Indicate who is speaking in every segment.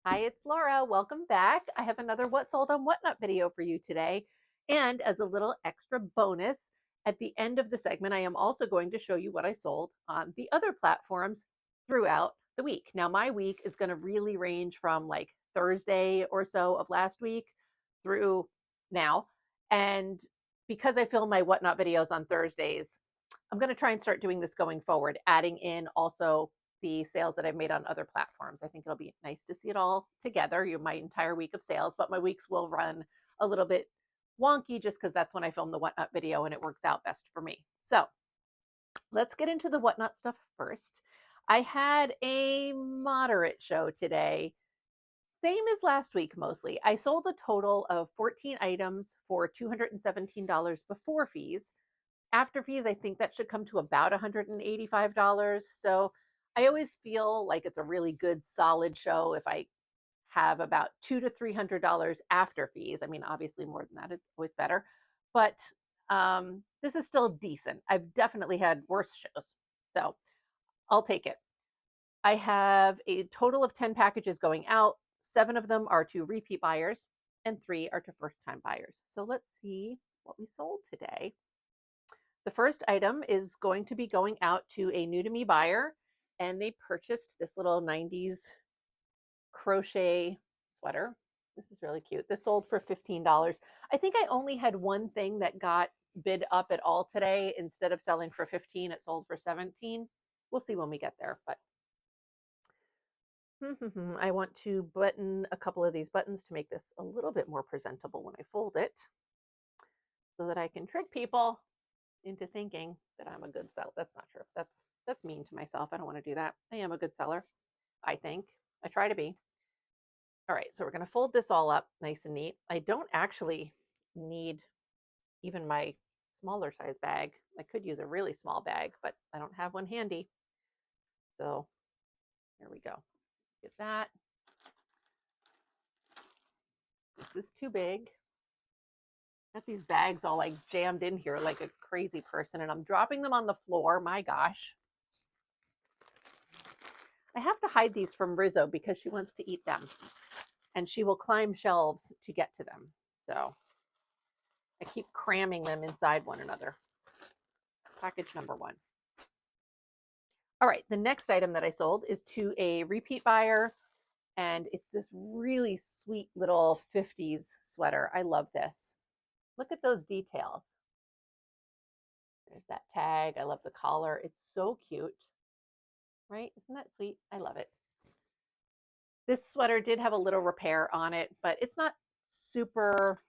Speaker 1: Hi, it's Laura. Welcome back. I have another What Sold on Whatnot video for you today. And as a little extra bonus, at the end of the segment, I am also going to show you what I sold on the other platforms throughout the week. Now, my week is going to really range from like Thursday or so of last week through now. And because I film my Whatnot videos on Thursdays, I'm going to try and start doing this going forward, adding in also the sales that I've made on other platforms. I think it'll be nice to see it all together, my entire week of sales, but my weeks will run a little bit wonky just because that's when I film the Whatnot video and it works out best for me. So let's get into the Whatnot stuff first. I had a moderate show today, same as last week mostly. I sold a total of 14 items for $217 before fees. After fees, I think that should come to about $185. So I always feel like it's a really good, solid show if I have about $200 to $300 after fees. I mean, obviously more than that is always better, but this is still decent. I've definitely had worse shows, so I'll take it. I have a total of 10 packages going out. 7 of them are to repeat buyers and 3 are to first-time buyers. So let's see what we sold today. The first item is going to be going out to a new to me buyer, and they purchased this little 90s crochet sweater. This is really cute. This sold for $15. I think I only had one thing that got bid up at all today. Instead of selling for 15, it sold for 17. We'll see when we get there, but I want to button a couple of these buttons to make this a little bit more presentable when I fold it so that I can trick people into thinking that I'm a good seller. That's not true. That's mean to myself. I don't want to do that. I am a good seller, I think. I try to be. All right, so we're going to fold this all up nice and neat. I don't actually need even my smaller size bag. I could use a really small bag, but I don't have one handy. So here we go. Get that. This is too big. Got these bags all like jammed in here like a crazy person, and I'm dropping them on the floor. My gosh. I have to hide these from Rizzo because she wants to eat them and she will climb shelves to get to them. So I keep cramming them inside one another. Package number 1. All right, the next item that I sold is to a repeat buyer, and it's this really sweet little 50s sweater. I love this. Look at those details. There's that tag. I love the collar. It's so cute, right? Isn't that sweet? I love it. This sweater did have a little repair on it, but it's not super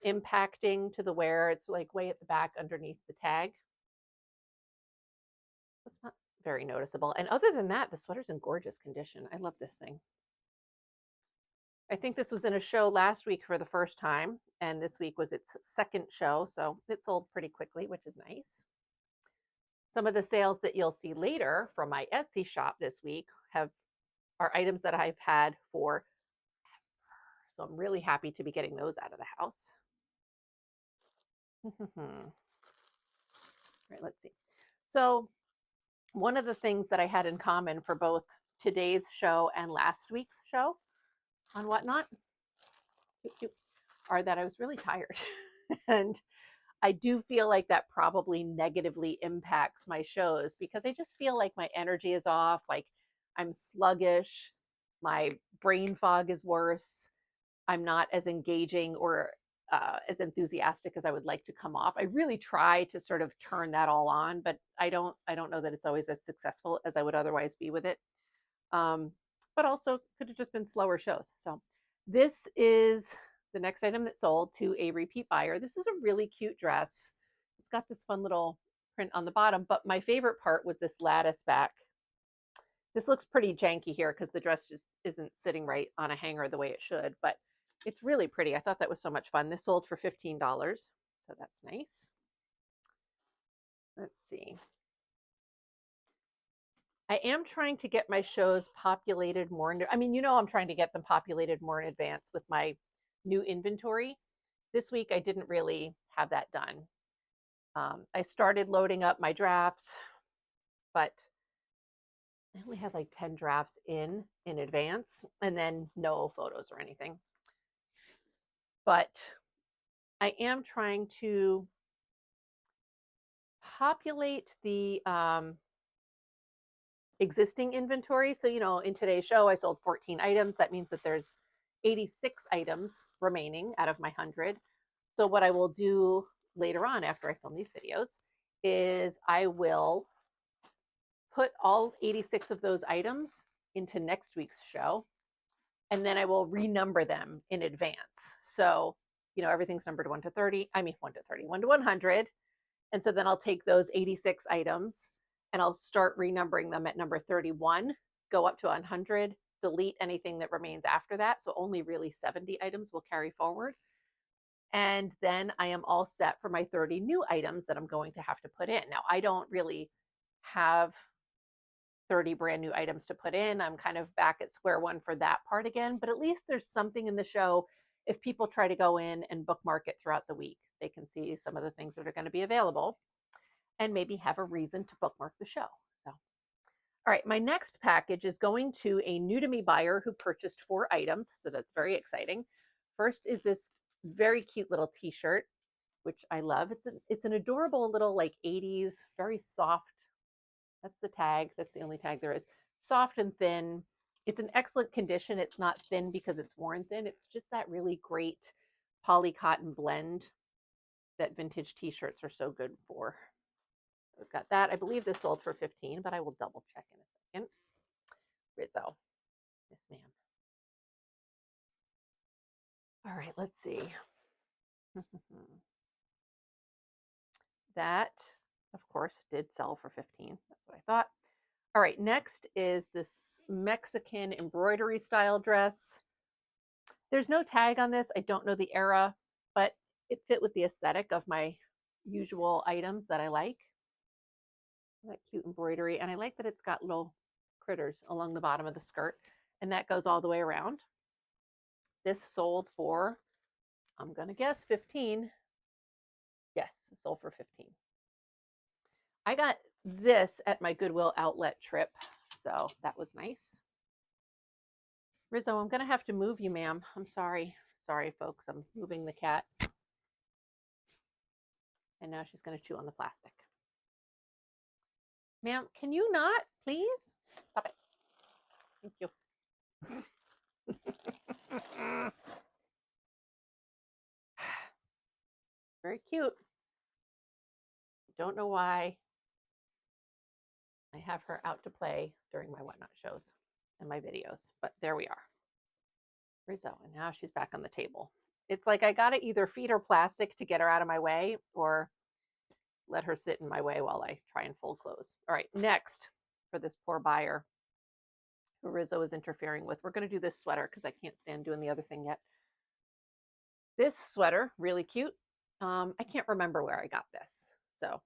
Speaker 1: impacting to the wear. It's like way at the back underneath the tag. It's not very noticeable. And other than that, the sweater's in gorgeous condition. I love this thing. I think this was in a show last week for the first time, and this week was its second show, so it sold pretty quickly, which is nice. Some of the sales that you'll see later from my Etsy shop this week are items that I've had for, so I'm really happy to be getting those out of the house. All right, let's see. So one of the things that I had in common for both today's show and last week's show on Whatnot are that I was really tired. And I do feel like that probably negatively impacts my shows because I just feel like my energy is off, like I'm sluggish, my brain fog is worse, I'm not as engaging or as enthusiastic as I would like to come off. I really try to sort of turn that all on, but I don't know that it's always as successful as I would otherwise be with it. But also could have just been slower shows. So this is the next item that sold to a repeat buyer. This is a really cute dress. It's got this fun little print on the bottom, but my favorite part was this lattice back. This looks pretty janky here because the dress just isn't sitting right on a hanger the way it should, but it's really pretty. I thought that was so much fun. This sold for $15, so that's nice. Let's see. I am trying to get my shows populated more. I mean, I'm trying to get them populated more in advance with my new inventory. This week, I didn't really have that done. I started loading up my drafts, but I only had like 10 drafts in advance and then no photos or anything. But I am trying to populate the existing inventory. So, in today's show, I sold 14 items. That means that there's 86 items remaining out of my 100. So what I will do later on after I film these videos is I will put all 86 of those items into next week's show, and then I will renumber them in advance. So, everything's numbered 1 to 30. I mean, 1 to 30, 1 to 100. And so then I'll take those 86 items and I'll start renumbering them at number 31, go up to 100, delete anything that remains after that. So only really 70 items will carry forward. And then I am all set for my 30 new items that I'm going to have to put in. Now, I don't really have 30 brand new items to put in. I'm kind of back at square one for that part again, but at least there's something in the show. If people try to go in and bookmark it throughout the week, they can see some of the things that are going to be available and maybe have a reason to bookmark the show. So, all right, my next package is going to a new to me buyer who purchased 4 items. So that's very exciting. First is this very cute little t-shirt, which I love. It's an adorable little like 80s, very soft. That's the tag. That's the only tag there is. Soft and thin. It's in excellent condition. It's not thin because it's worn thin. It's just that really great poly cotton blend that vintage t-shirts are so good for. I've got that. I believe this sold for 15, but I will double check in a second. Rizzo. Yes, ma'am. All right, let's see. That, of course, did sell for 15. That's what I thought. All right, next is this Mexican embroidery style dress. There's no tag on this. I don't know the era, but it fit with the aesthetic of my usual items that I like. That cute embroidery. And I like that it's got little critters along the bottom of the skirt, and that goes all the way around. This sold for, I'm going to guess 15. Yes, it sold for 15. I got this at my Goodwill outlet trip, so that was nice. Rizzo, I'm going to have to move you, ma'am. I'm sorry. Sorry, folks. I'm moving the cat. And now she's going to chew on the plastic. Ma'am, can you not, please? Stop it. Thank you. Very cute. Don't know why I have her out to play during my Whatnot shows and my videos, but there we are. Rizzo, and now she's back on the table. It's like I gotta either feed her plastic to get her out of my way or let her sit in my way while I try and fold clothes. All right, next for this poor buyer who Rizzo is interfering with, we're gonna do this sweater because I can't stand doing the other thing yet. This sweater, really cute. I can't remember where I got this, so,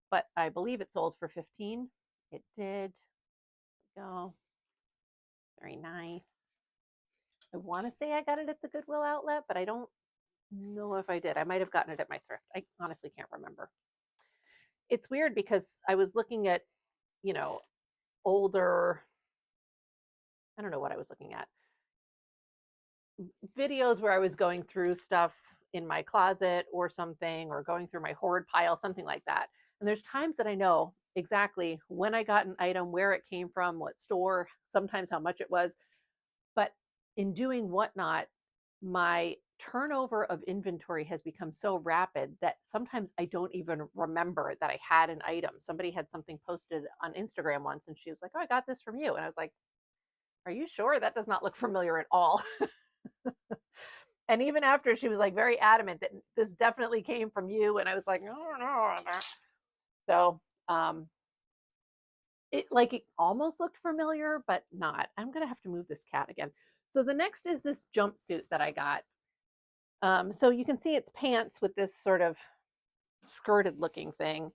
Speaker 1: but I believe it sold for 15. It did. There we go. Very nice. I want to say I got it at the Goodwill outlet, but I don't know if I did. I might have gotten it at my thrift. I honestly can't remember. It's weird because I was looking at, older, I don't know what I was looking at, videos where I was going through stuff in my closet or something, or going through my hoard pile, something like that. And there's times that I know exactly when I got an item, where it came from, what store, sometimes how much it was. But in doing Whatnot, my turnover of inventory has become so rapid that sometimes I don't even remember that I had an item. Somebody had something posted on Instagram once and she was like, "Oh, I got this from you." And I was like, "Are you sure? That does not look familiar at all." And even after, she was like very adamant that this definitely came from you. And I was like, "Oh, no." So it almost looked familiar, but not. I'm going to have to move this cat again. So the next is this jumpsuit that I got. So you can see it's pants with this sort of skirted looking thing.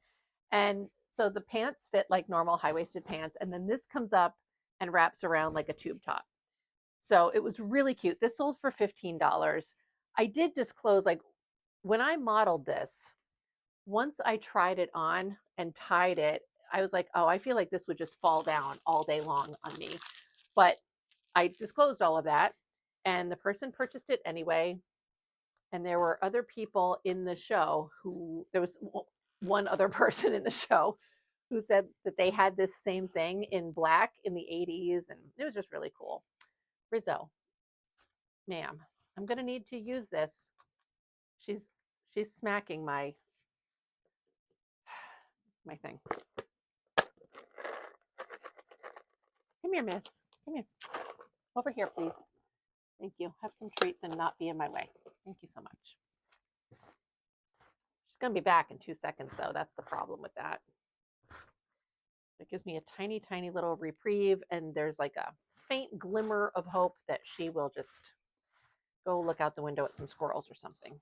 Speaker 1: And so the pants fit like normal high-waisted pants. And then this comes up and wraps around like a tube top. So it was really cute. This sold for $15. I did disclose, like when I modeled this, once I tried it on and tied it, I was like, oh, I feel like this would just fall down all day long on me. But I disclosed all of that, and the person purchased it anyway. And there were other people in the show there was one other person in the show who said that they had this same thing in black in the 80s. And it was just really cool. Rizzo, ma'am, I'm going to need to use this. She's smacking my thing. Come here, miss. Come here. Over here, please. Thank you. Have some treats and not be in my way. Thank you so much. She's going to be back in 2 seconds, though. That's the problem with that. It gives me a tiny, tiny little reprieve, and there's like a faint glimmer of hope that she will just go look out the window at some squirrels or something.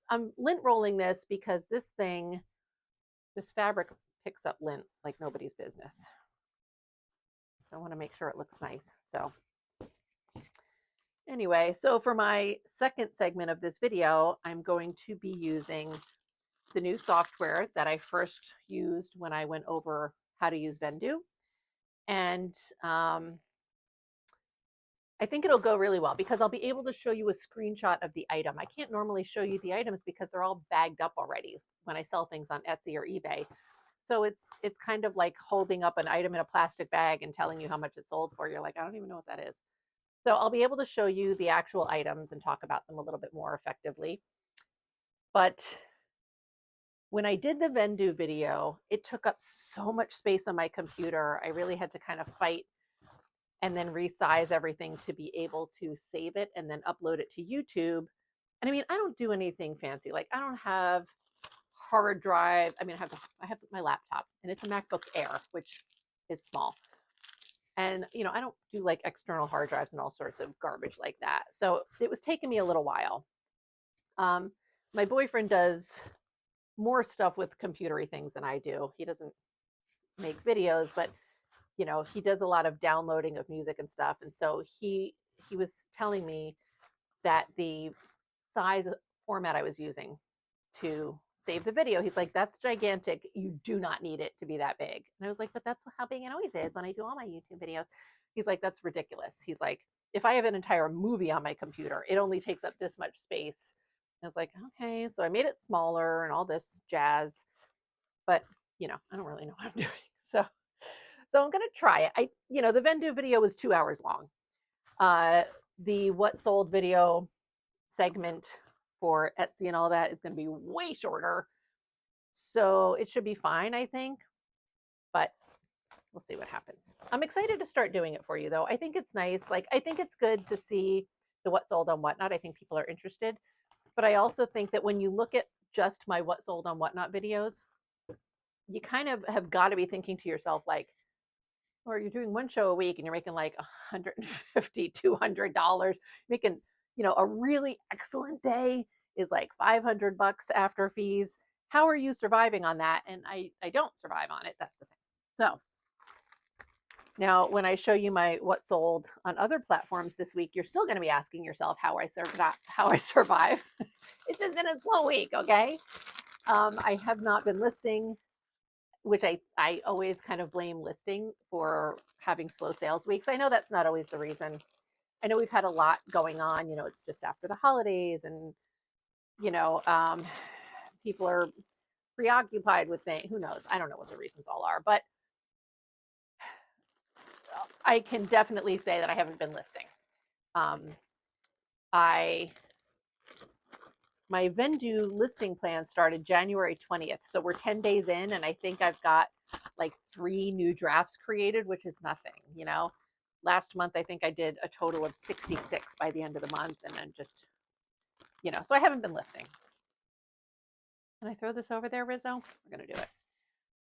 Speaker 1: I'm lint rolling this because this fabric picks up lint like nobody's business. So I want to make sure it looks nice. So anyway, so for my second segment of this video, I'm going to be using the new software that I first used when I went over how to use Vendoo. And I think it'll go really well because I'll be able to show you a screenshot of the item. I can't normally show you the items because they're all bagged up already when I sell things on Etsy or eBay. So it's kind of like holding up an item in a plastic bag and telling you how much it sold for. You're like, I don't even know what that is. So I'll be able to show you the actual items and talk about them a little bit more effectively. But when I did the Vendoo video, it took up so much space on my computer. I really had to kind of fight and then resize everything to be able to save it and then upload it to YouTube. And I mean, I don't do anything fancy. Like I don't have hard drive. I mean, I have my laptop and it's a MacBook Air, which is small. And, you know, I don't do like external hard drives and all sorts of garbage like that. So it was taking me a little while. My boyfriend does more stuff with computery things than I do. He doesn't make videos, but you know, he does a lot of downloading of music and stuff. And so he was telling me that the size format I was using to save the video, he's like, that's gigantic. You do not need it to be that big. And I was like, but that's how big it always is when I do all my YouTube videos. He's like, that's ridiculous. He's like, if I have an entire movie on my computer, it only takes up this much space. I was like, okay. So I made it smaller and all this jazz, but you know, I don't really know what I'm doing. So I'm going to try it. The Vendoo video was 2 hours long. The what sold video segment for Etsy and all that is going to be way shorter. So it should be fine, I think, but we'll see what happens. I'm excited to start doing it for you though. I think it's nice. Like, I think it's good to see the what sold on whatnot. I think people are interested, but I also think that when you look at just my what sold on whatnot videos, you kind of have got to be thinking to yourself, like, or you're doing one show a week and you're making like $150, $200, making, a really excellent day is like $500 after fees. How are you surviving on that? And I don't survive on it. That's the thing. So now when I show you my what sold on other platforms this week, you're still going to be asking yourself how I survive. It's just been a slow week. Okay. I have not been listing, which I always kind of blame listing for having slow sales weeks. I know that's not always the reason. I know we've had a lot going on, it's just after the holidays and, people are preoccupied with things. Who knows? I don't know what the reasons all are, but I can definitely say that I haven't been listing. My Vendoo listing plan started January 20th. So we're 10 days in and I think I've got like 3 new drafts created, which is nothing, Last month, I think I did a total of 66 by the end of the month. And then just, so I haven't been listing. Can I throw this over there, Rizzo? We're going to do it.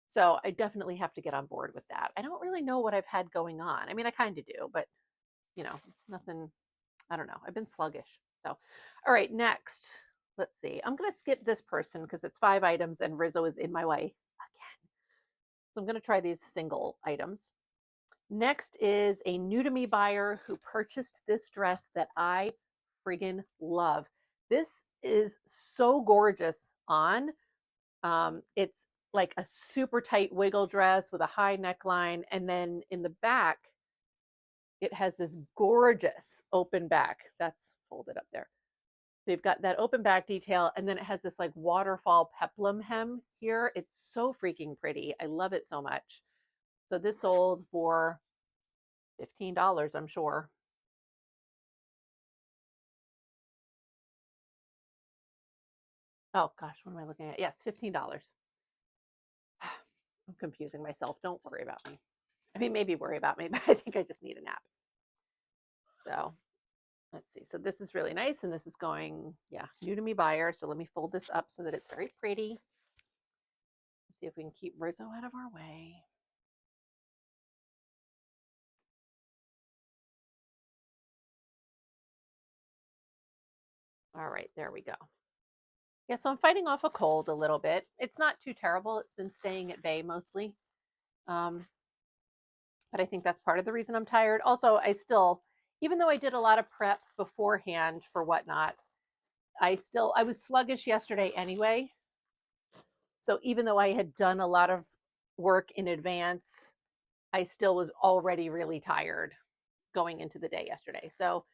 Speaker 1: So I definitely have to get on board with that. I don't really know what I've had going on. I mean, I kind of do, but, nothing, I don't know. I've been sluggish. So, all right, next. Let's see. I'm going to skip this person because it's 5 items and Rizzo is in my way again. So I'm going to try these single items. Next is a new to me buyer who purchased this dress that I friggin' love. This is so gorgeous on. It's like a super tight wiggle dress with a high neckline. And then in the back, it has this gorgeous open back that's folded up there. So you've got that open back detail, and then it has this like waterfall peplum hem here. It's so freaking pretty. I love it so much. So this sold for $15, I'm sure. Oh gosh, what am I looking at? Yes, $15. I'm confusing myself. Don't worry about me. I mean, maybe worry about me, but I think I just need a nap. So let's see. So this is really nice. And this is going, yeah, new to me buyer. So let me fold this up so that it's very pretty. Let's see if we can keep Rizzo out of our way. All right, there we go. Yeah, so I'm fighting off a cold a little bit. It's not too terrible. It's been staying at bay mostly. But I think that's part of the reason I'm tired. Also, I still, even though I did a lot of prep beforehand for whatnot, I was sluggish yesterday anyway. So even though I had done a lot of work in advance, I still was already really tired going into the day yesterday. So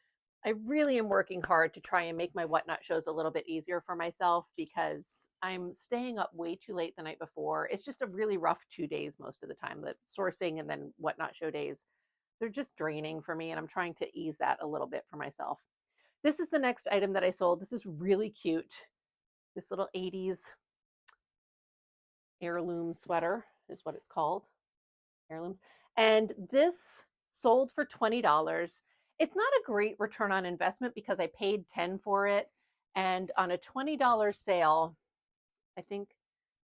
Speaker 1: I really am working hard to try and make my whatnot shows a little bit easier for myself because I'm staying up way too late the night before. It's just a really rough 2 days most of the time. The sourcing and then whatnot show days, they're just draining for me, and I'm trying to ease that a little bit for myself. This is the next item that I sold. This is really cute. This little 80s heirloom sweater is what it's called. Heirlooms. And this sold for $20. It's not a great return on investment because I paid $10 for it. And on a $20 sale, I think,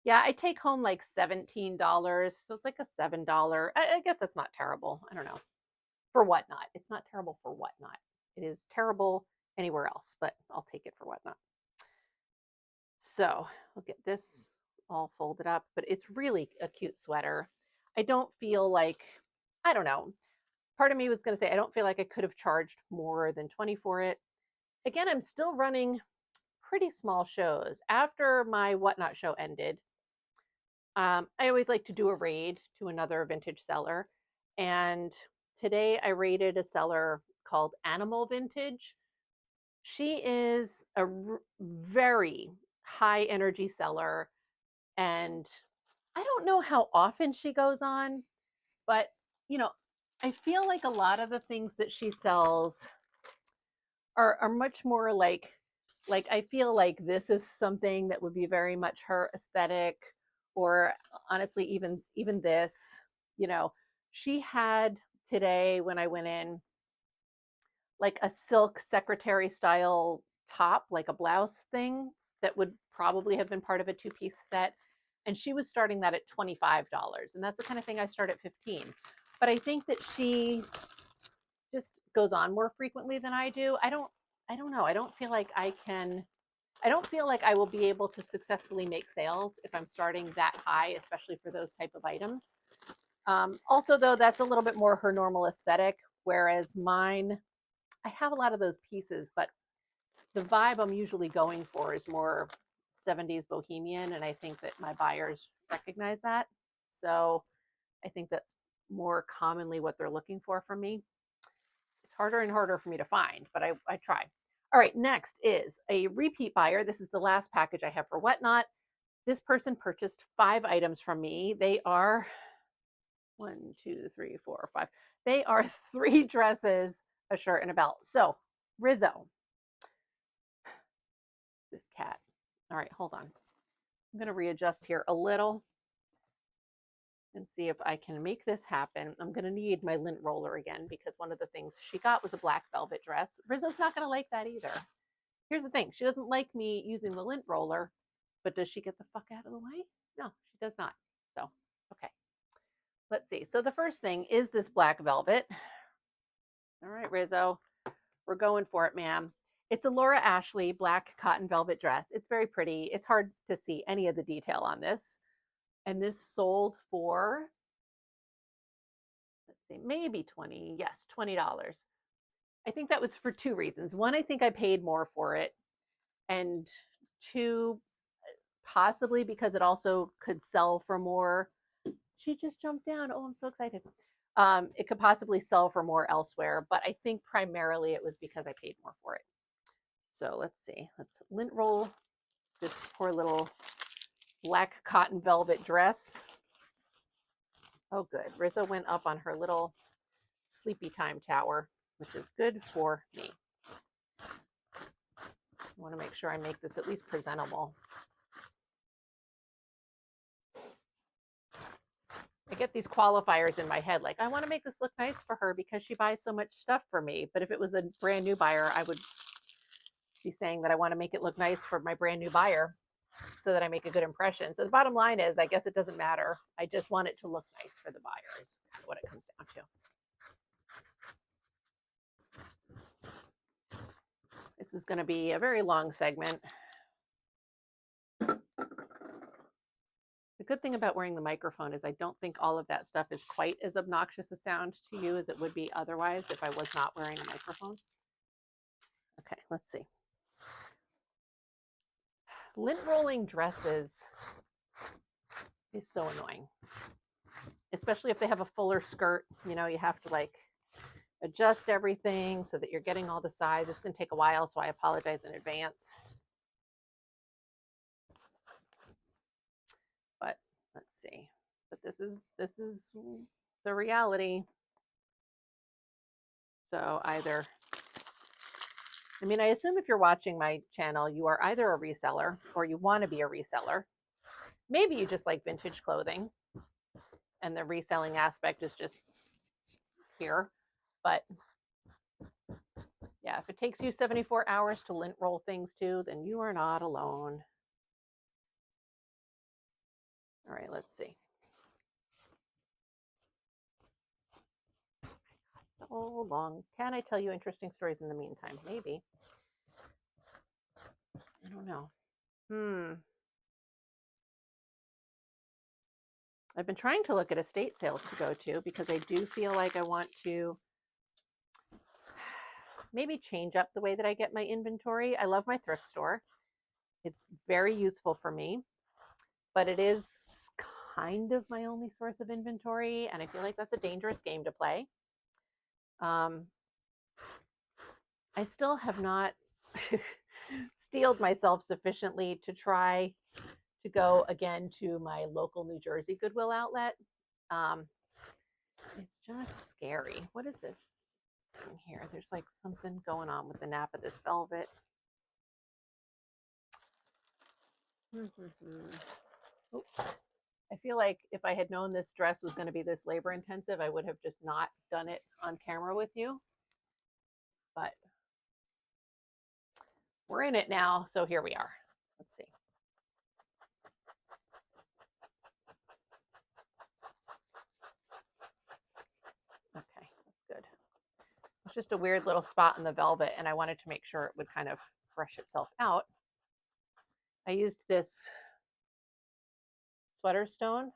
Speaker 1: yeah, I take home like $17. So it's like a $7. I guess that's not terrible. I don't know. For whatnot. It's not terrible for whatnot. It is terrible anywhere else, but I'll take it for whatnot. So look at this all folded up, but it's really a cute sweater. I don't feel like, I don't know. Part of me was going to say, I don't feel like I could have charged more than 20 for it. Again, I'm still running pretty small shows. After my whatnot show ended, I always like to do a raid to another vintage seller. And today I raided a seller called Animal Vintage. She is a very high energy seller. And I don't know how often she goes on, but you know, I feel like a lot of the things that she sells are much more like I feel like this is something that would be very much her aesthetic, or honestly even this, you know, she had today when I went in like a silk secretary style top, like a blouse thing that would probably have been part of a two-piece set. And she was starting that at $25. And that's the kind of thing I start at 15. But I think that she just goes on more frequently than I do. I don't know. I don't feel like I don't feel like I will be able to successfully make sales if I'm starting that high, especially for those type of items. Also, though, that's a little bit more her normal aesthetic, whereas mine, I have a lot of those pieces, but the vibe I'm usually going for is more 70s bohemian, and I think that my buyers recognize that. So I think that's more commonly what they're looking for from me. It's harder and harder for me to find, but I try. All right, next is a repeat buyer. This is the last package I have for Whatnot. This person purchased 5 items from me. They are 1, 2, 3, 4, 5. They are 3 dresses, a shirt, and a belt. So, Rizzo, this cat. All right, hold on. I'm going to readjust here a little and see if I can make this happen. I'm going to need my lint roller again because one of the things she got was a black velvet dress. Rizzo's not going to like that either. Here's the thing. She doesn't like me using the lint roller, but does she get the fuck out of the way? No, she does not. So, okay. Let's see. So the first thing is this black velvet. All right, Rizzo, we're going for it, ma'am. It's a Laura Ashley black cotton velvet dress. It's very pretty. It's hard to see any of the detail on this. And this sold for, let's see, maybe 20. Yes, $20. I think that was for 2 reasons. One, I think I paid more for it. And 2, possibly because it also could sell for more. She just jumped down. Oh, I'm so excited. It could possibly sell for more elsewhere, but I think primarily it was because I paid more for it. So let's see. Let's lint roll this poor little black cotton velvet dress. Oh, good. Rizzo went up on her little sleepy time tower, which is good for me. I want to make sure I make this at least presentable. I get these qualifiers in my head, like I want to make this look nice for her because she buys so much stuff for me. But if it was a brand new buyer, I would be saying that I want to make it look nice for my brand new buyer so that I make a good impression. So the bottom line is, I guess it doesn't matter. I just want it to look nice for the buyer is kind of what it comes down to. This is going to be a very long segment. The good thing about wearing the microphone is I don't think all of that stuff is quite as obnoxious a sound to you as it would be otherwise if I was not wearing a microphone. Okay, let's see. Lint rolling dresses is so annoying, especially if they have a fuller skirt. You know, you have to like adjust everything so that you're getting all the size. It's going to take a while, so I apologize in advance. But let's see. But this is the reality. So either, I mean, I assume if you're watching my channel, you are either a reseller or you want to be a reseller. Maybe you just like vintage clothing and the reselling aspect is just here. But yeah, if it takes you 74 hours to lint roll things too, then you are not alone. All right, let's see. So long. Can I tell you interesting stories in the meantime? Maybe. I don't know. I've been trying to look at estate sales to go to because I do feel like I want to maybe change up the way that I get my inventory. I love my thrift store. It's very useful for me, but it is kind of my only source of inventory, and I feel like that's a dangerous game to play. I still have not steeled myself sufficiently to try to go again to my local New Jersey Goodwill outlet. It's just scary. What is this in here? There's like something going on with the nap of this velvet. Oops. I feel like if I had known this dress was going to be this labor intensive, I would have just not done it on camera with you. But we're in it now, so here we are. Let's see. Okay, that's good. It's just a weird little spot in the velvet, and I wanted to make sure it would kind of brush itself out. I used this sweater stone,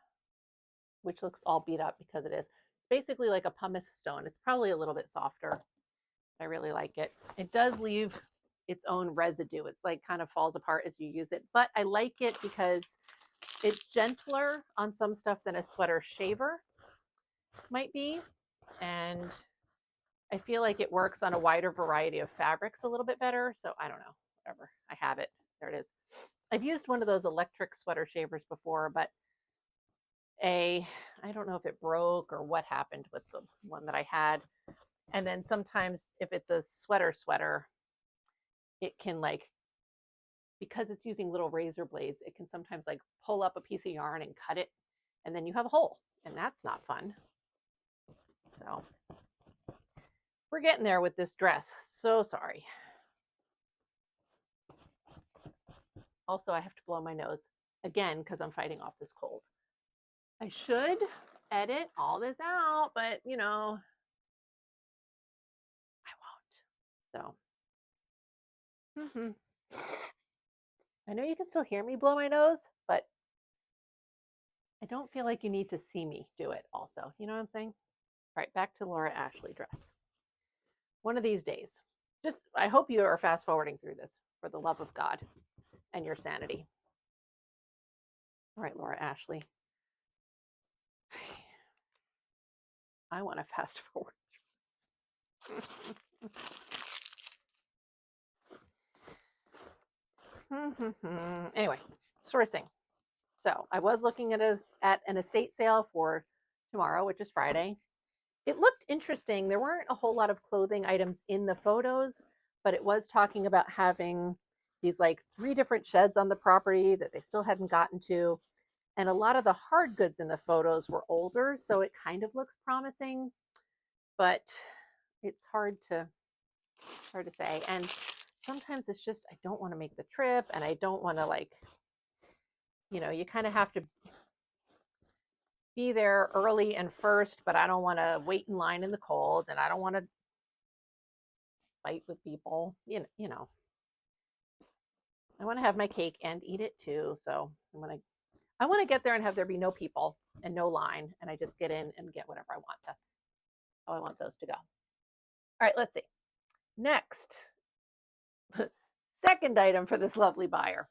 Speaker 1: which looks all beat up because it is. It's basically like a pumice stone. It's probably a little bit softer. I really like it. It does leave its own residue. It's like kind of falls apart as you use it, but I like it because it's gentler on some stuff than a sweater shaver might be. And I feel like it works on a wider variety of fabrics a little bit better. So I don't know, whatever. I have it. There it is. I've used one of those electric sweater shavers before, but I don't know if it broke or what happened with the one that I had. And then sometimes if it's a sweater, it can like, because it's using little razor blades, it can sometimes like pull up a piece of yarn and cut it, and then you have a hole, and that's not fun. So we're getting there with this dress. So sorry. Also, I have to blow my nose again because I'm fighting off this cold. I should edit all this out, but you know, I won't. So I know you can still hear me blow my nose, but I don't feel like you need to see me do it also. You know what I'm saying? All right, back to Laura Ashley dress. One of these days. Just, I hope you are fast forwarding through this for the love of God and your sanity. All right, Laura Ashley. I want to fast forward. Anyway, sourcing. So I was looking at an estate sale for tomorrow, which is Friday. It looked interesting. There weren't a whole lot of clothing items in the photos, but it was talking about having these like 3 different sheds on the property that they still hadn't gotten to. And a lot of the hard goods in the photos were older, so it kind of looks promising, but it's hard to say. And sometimes it's just I don't want to make the trip, and I don't want to like, you kind of have to be there early and first, but I don't want to wait in line in the cold, and I don't want to fight with people. I want to have my cake and eat it too. So I want to get there and have there be no people and no line, and I just get in and get whatever I want. That's how I want those to go. All right, let's see. Next, second item for this lovely buyer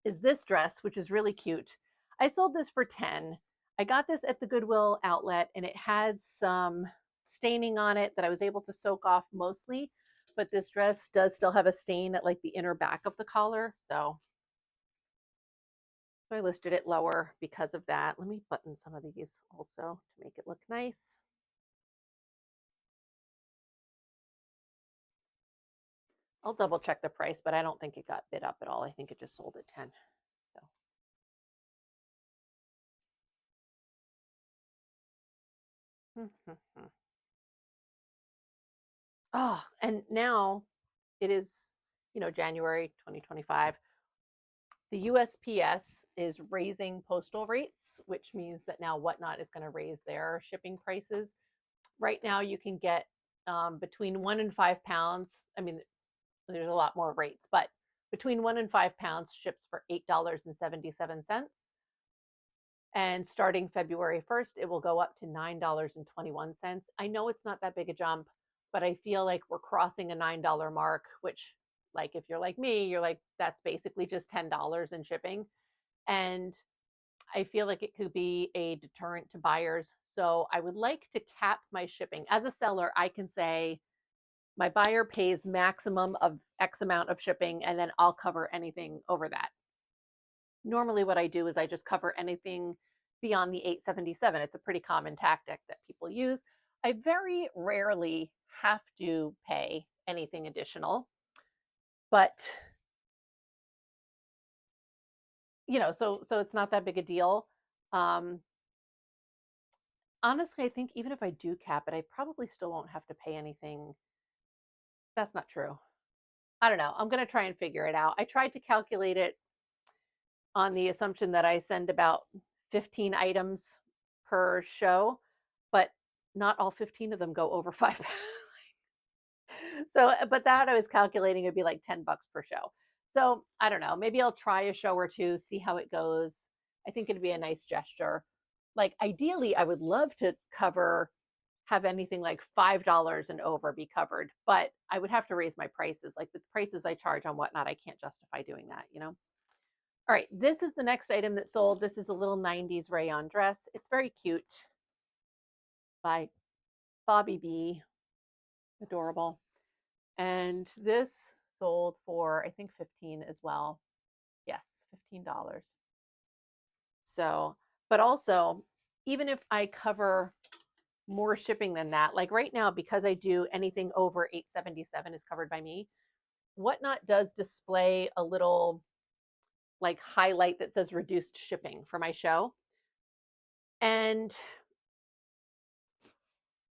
Speaker 1: is this dress, which is really cute. I sold this for 10. I got this at the Goodwill outlet, and it had some staining on it that I was able to soak off mostly, but this dress does still have a stain at like the inner back of the collar. So I listed it lower because of that. Let me button some of these also to make it look nice. I'll double check the price, but I don't think it got bid up at all. I think it just sold at 10. So. Oh, and now it is, January 2025. The USPS is raising postal rates, which means that now Whatnot is going to raise their shipping prices. Right now, you can get between 1 and 5 pounds. I mean, there's a lot more rates, but between 1 and 5 pounds ships for $8.77. And starting February 1st, it will go up to $9.21. I know it's not that big a jump, but I feel like we're crossing a $9 mark, which, like, if you're like me, you're like, that's basically just $10 in shipping. And I feel like it could be a deterrent to buyers. So I would like to cap my shipping. As a seller, I can say my buyer pays maximum of X amount of shipping, and then I'll cover anything over that. Normally what I do is I just cover anything beyond the 877. It's a pretty common tactic that people use. I very rarely have to pay anything additional, but so it's not that big a deal. Honestly, I think even if I do cap it, I probably still won't have to pay anything. That's not true. I don't know. I'm going to try and figure it out. I tried to calculate it on the assumption that I send about 15 items per show, but not all 15 of them go over 5 pounds. So, but that I was calculating would be like $10 per show. So I don't know. Maybe I'll try a show or two, see how it goes. I think it'd be a nice gesture. Like ideally, I would love to have anything like $5 and over be covered, but I would have to raise my prices. Like the prices I charge on Whatnot, I can't justify doing that. All right, this is the next item that sold. This is a little 90s rayon dress. It's very cute, by Bobby B. Adorable. And this sold for, I think, 15 as well. Yes, $15. So, but also, even if I cover more shipping than that, like right now, because I do anything over 877 is covered by me, Whatnot does display a little like highlight that says reduced shipping for my show. And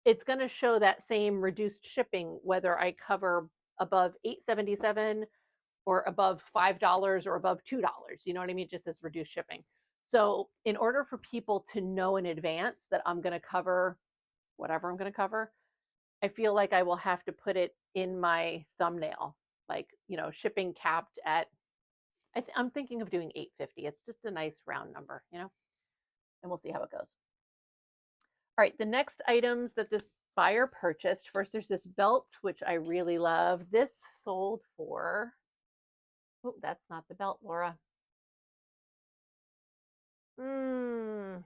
Speaker 1: it's going to show that same reduced shipping whether I cover above 877 or above $5 or above $2. You know what I mean? It just says reduced shipping. So in order for people to know in advance that I'm going to cover whatever I'm going to cover, I feel like I will have to put it in my thumbnail, like, shipping capped at, I'm thinking of doing 850. It's just a nice round number, and we'll see how it goes. All right, the next items that this buyer purchased, first there's this belt, which I really love. This sold for, oh, that's not the belt, Laura. Mm,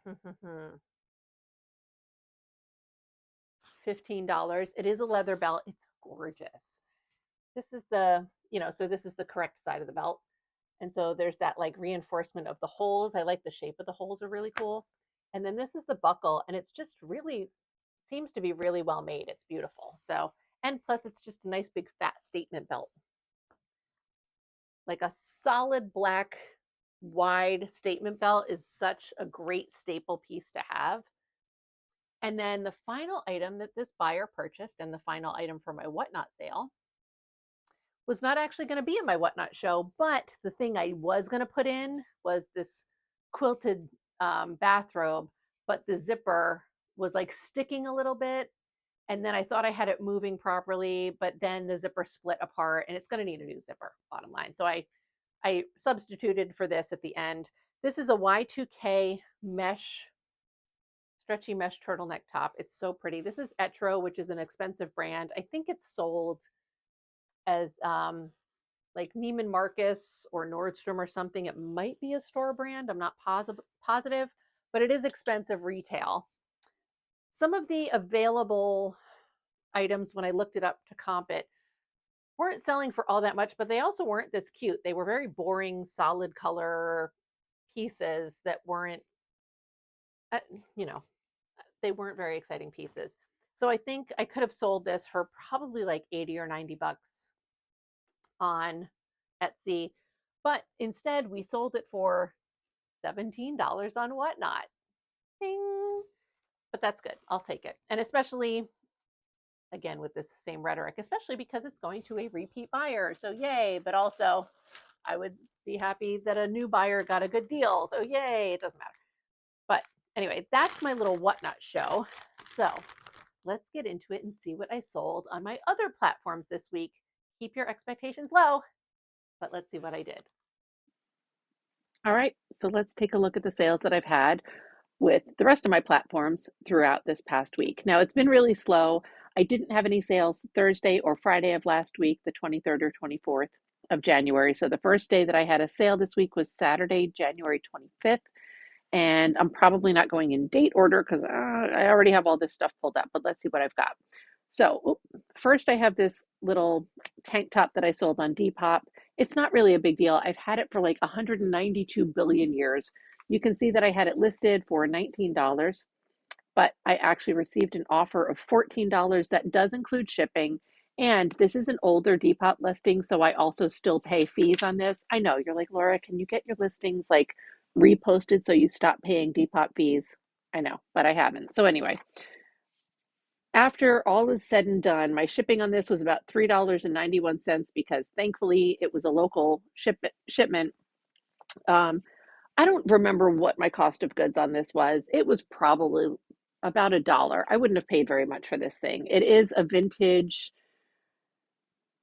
Speaker 1: $15. It is a leather belt. It's gorgeous. This is so this is the correct side of the belt. And so there's that like reinforcement of the holes. I like the shape of the holes are really cool. And then this is the buckle, and it's just really seems to be really well made. It's beautiful. So, and plus it's just a nice big fat statement belt. Like a solid black wide statement belt is such a great staple piece to have. And then the final item that this buyer purchased, and the final item for my whatnot sale, was not actually going to be in my whatnot show, but the thing I was going to put in was this quilted bathrobe, but the zipper was like sticking a little bit. And then I thought I had it moving properly, but then the zipper split apart, and it's going to need a new zipper, bottom line. So I substituted for this at the end. This is a Y2K mesh, stretchy mesh turtleneck top. It's so pretty. This is Etro, which is an expensive brand. I think it's sold as like Neiman Marcus or Nordstrom or something. It might be a store brand. I'm not positive, but it is expensive retail. Some of the available items, when I looked it up to comp it, weren't selling for all that much, but they also weren't this cute. They were very boring, solid color pieces that weren't, uh, you know, they weren't very exciting pieces. So I think I could have sold this for probably like 80 or 90 bucks on Etsy, but instead we sold it for $17 on Whatnot. Ding. But that's good. I'll take it. And especially, again, with this same rhetoric, especially because it's going to a repeat buyer. So yay. But also, I would be happy that a new buyer got a good deal. So yay. It doesn't matter. But anyway, that's my little Whatnot show. So let's get into it and see what I sold on my other platforms this week. Keep your expectations low, but let's see what I did. All right, so let's take a look at the sales that I've had with the rest of my platforms throughout this past week. Now, it's been really slow. I didn't have any sales Thursday or Friday of last week, the 23rd or 24th of January. So the first day that I had a sale this week was Saturday, January 25th. And I'm probably not going in date order because I already have all this stuff pulled up, but let's see what I've got. So first I have this little tank top that I sold on Depop. It's not really a big deal. I've had it for like 192 billion years. You can see that I had it listed for $19, but I actually received an offer of $14. That does include shipping. And this is an older Depop listing, so I also still pay fees on this. I know you're like, Laura, can you get your listings like reposted so you stop paying Depop fees? I know, but I haven't. So anyway, after all is said and done, my shipping on this was about $3.91 because thankfully it was a local shipment. I don't remember what my cost of goods on this was. It was probably about $1. I wouldn't have paid very much for this thing. It is a vintage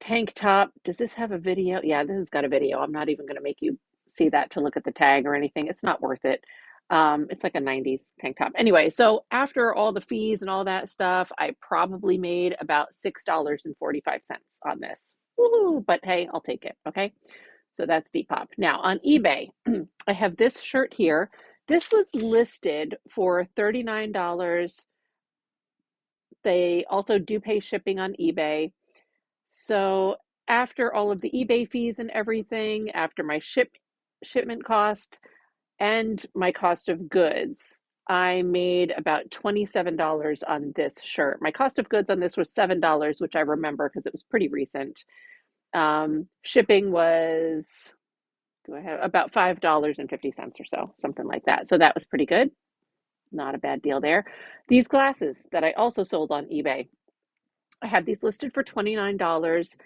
Speaker 1: tank top. Does this have a video? Yeah, this has got a video. I'm not even going to make you see that to look at the tag or anything. It's not worth it. It's like a 90s tank top. Anyway, so after all the fees and all that stuff, I probably made about $6.45 on this. Woohoo, but hey, I'll take it. Okay. So that's Depop. Now on eBay, I have this shirt here. This was listed for $39. They also do pay shipping on eBay. So after all of the eBay fees and everything, after my shipment cost and my cost of goods, I made about $27 on this shirt. My cost of goods on this was $7, which I remember because it was pretty recent. Shipping was, do I have about $5.50 or so, something like that. So that was pretty good. Not a bad deal there. These glasses that I also sold on eBay, I have these listed for $29.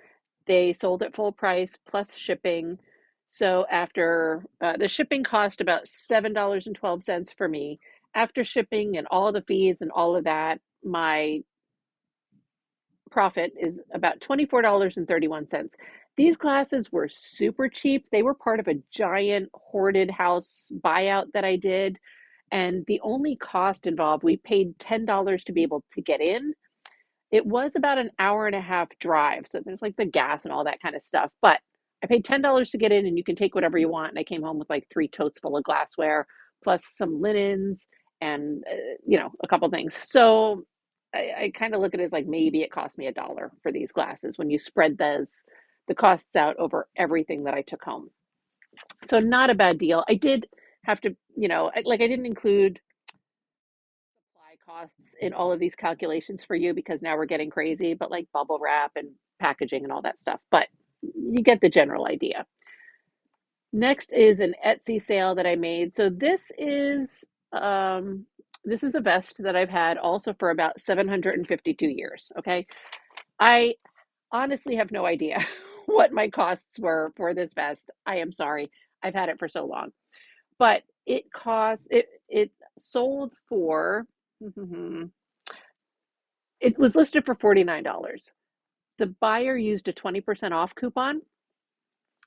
Speaker 1: They sold at full price plus shipping. So after the shipping cost about $7.12 for me. After shipping and all the fees and all of that, my profit is about $24.31. These glasses were super cheap. They were part of a giant hoarded house buyout that I did. And the only cost involved, we paid $10 to be able to get in. It was about an hour and a half drive. So there's like the gas and all that kind of stuff. But I paid $10 to get in and you can take whatever you want. And I came home with like 3 totes full of glassware. plus some linens and, a couple things. So I kind of look at it as like maybe it cost me $1 for these glasses when you spread the costs out over everything that I took home. So not a bad deal. I did have to, like I didn't include supply costs in all of these calculations for you because now we're getting crazy, but like bubble wrap and packaging and all that stuff. But you get the general idea. Next is an Etsy sale that I made. So this is a vest that I've had also for about 752 years. Okay. I honestly have no idea what my costs were for this vest. I am sorry. I've had it for so long. But it sold for it was listed for $49. The buyer used a 20% off coupon.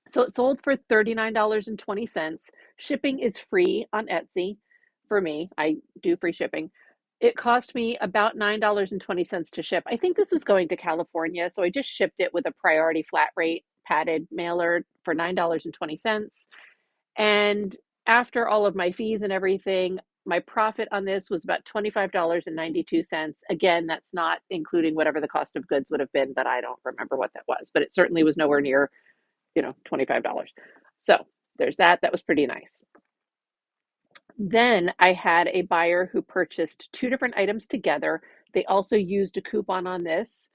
Speaker 1: So it sold for $39.20. Shipping is free on Etsy for me. I do free shipping. It cost me about $9.20 to ship. I think this was going to California, so I just shipped it with a priority flat rate padded mailer for $9.20. And after all of my fees and everything, my profit on this was about $25.92. Again, that's not including whatever the cost of goods would have been, but I don't remember what that was, but it certainly was nowhere near $25. So there's that. That was pretty nice. Then I had a buyer who purchased two different items together. They also used a coupon on this,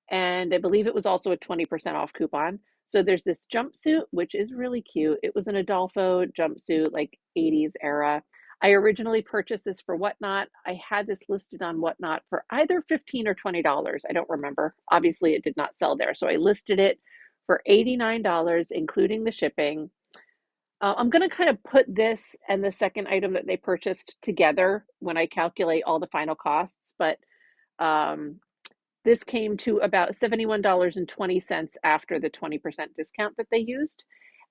Speaker 1: and I believe it was also a 20% off coupon. So there's this jumpsuit, which is really cute. It was an Adolfo jumpsuit, like 80s era. I originally purchased this for Whatnot. I had this listed on Whatnot for either $15 or $20. I don't remember. Obviously, it did not sell there. So I listed it for $89, including the shipping. I'm going to kind of put this and the second item that they purchased together when I calculate all the final costs, but um, this came to about $71.20 after the 20% discount that they used.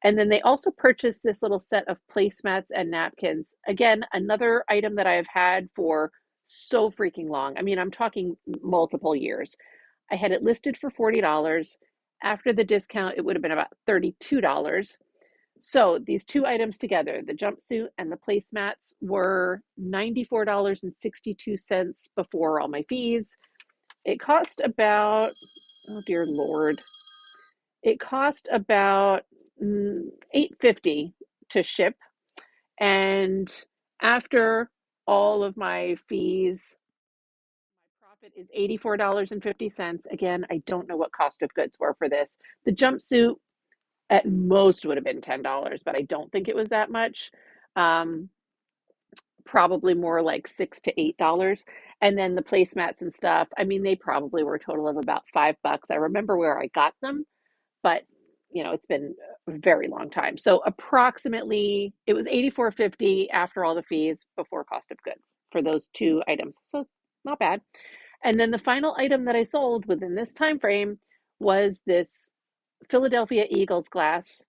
Speaker 1: And then they also purchased this little set of placemats and napkins. Again, another item that I've had for so freaking long. I mean, I'm talking multiple years. I had it listed for $40. After the discount, it would have been about $32. So these two items together, the jumpsuit and the placemats, were $94.62 before all my fees. It cost about, oh dear Lord, it cost about $8.50 to ship. And after all of my fees, my profit is $84.50. Again, I don't know what cost of goods were for this. The jumpsuit at most would have been $10, but I don't think it was that much. Um, Probably more like $6 to $8. And then the placemats and stuff, I mean, they probably were a total of about $5. I remember where I got them, but it's been a very long time. So approximately it was $84.50 after all the fees before cost of goods for those two items. So not bad. And then the final item that I sold within this time frame was this Philadelphia Eagles glass.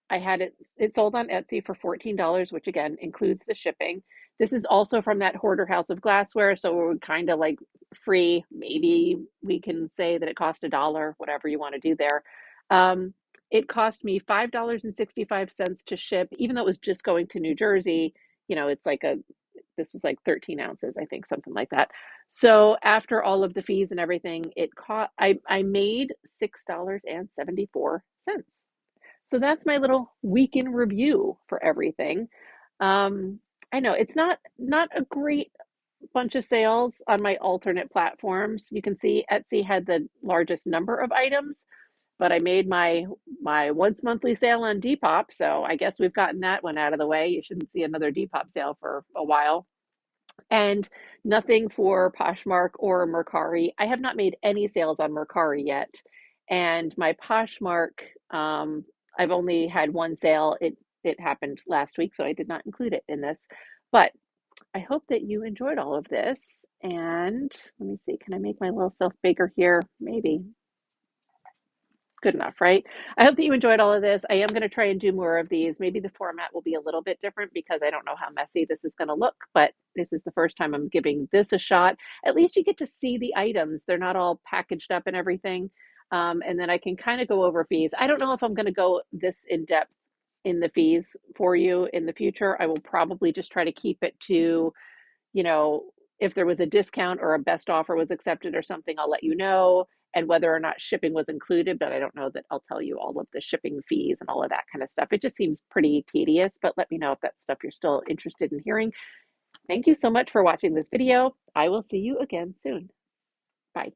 Speaker 1: I had it sold on Etsy for $14, which again includes the shipping. This is also from that Hoarder House of Glassware, so we're kind of like free. Maybe we can say that it cost $1, whatever you want to do there. It cost me $5.65 to ship, even though it was just going to New Jersey. It's like this was like 13 ounces, I think, something like that. So after all of the fees and everything, I made $6.74. So that's my little week in review for everything. I know it's not a great bunch of sales on my alternate platforms. You can see Etsy had the largest number of items, but I made my once monthly sale on Depop, so I guess we've gotten that one out of the way. You shouldn't see another Depop sale for a while. And nothing for Poshmark or Mercari. I have not made any sales on Mercari yet. And my Poshmark, I've only had one sale. It happened last week, so I did not include it in this. But I hope that you enjoyed all of this. And let me see, can I make my little self bigger here? Maybe. Good enough, right? I hope that you enjoyed all of this. I am going to try and do more of these. Maybe the format will be a little bit different because I don't know how messy this is going to look, but this is the first time I'm giving this a shot. At least you get to see the items. They're not all packaged up and everything. And then I can kind of go over fees. I don't know if I'm going to go this in depth in the fees for you in the future. I will probably just try to keep it to, you know, if there was a discount or a best offer was accepted or something, I'll let you know, and whether or not shipping was included, but I don't know that I'll tell you all of the shipping fees and all of that kind of stuff. It just seems pretty tedious, but let me know if that's stuff you're still interested in hearing. Thank you so much for watching this video. I will see you again soon. Bye.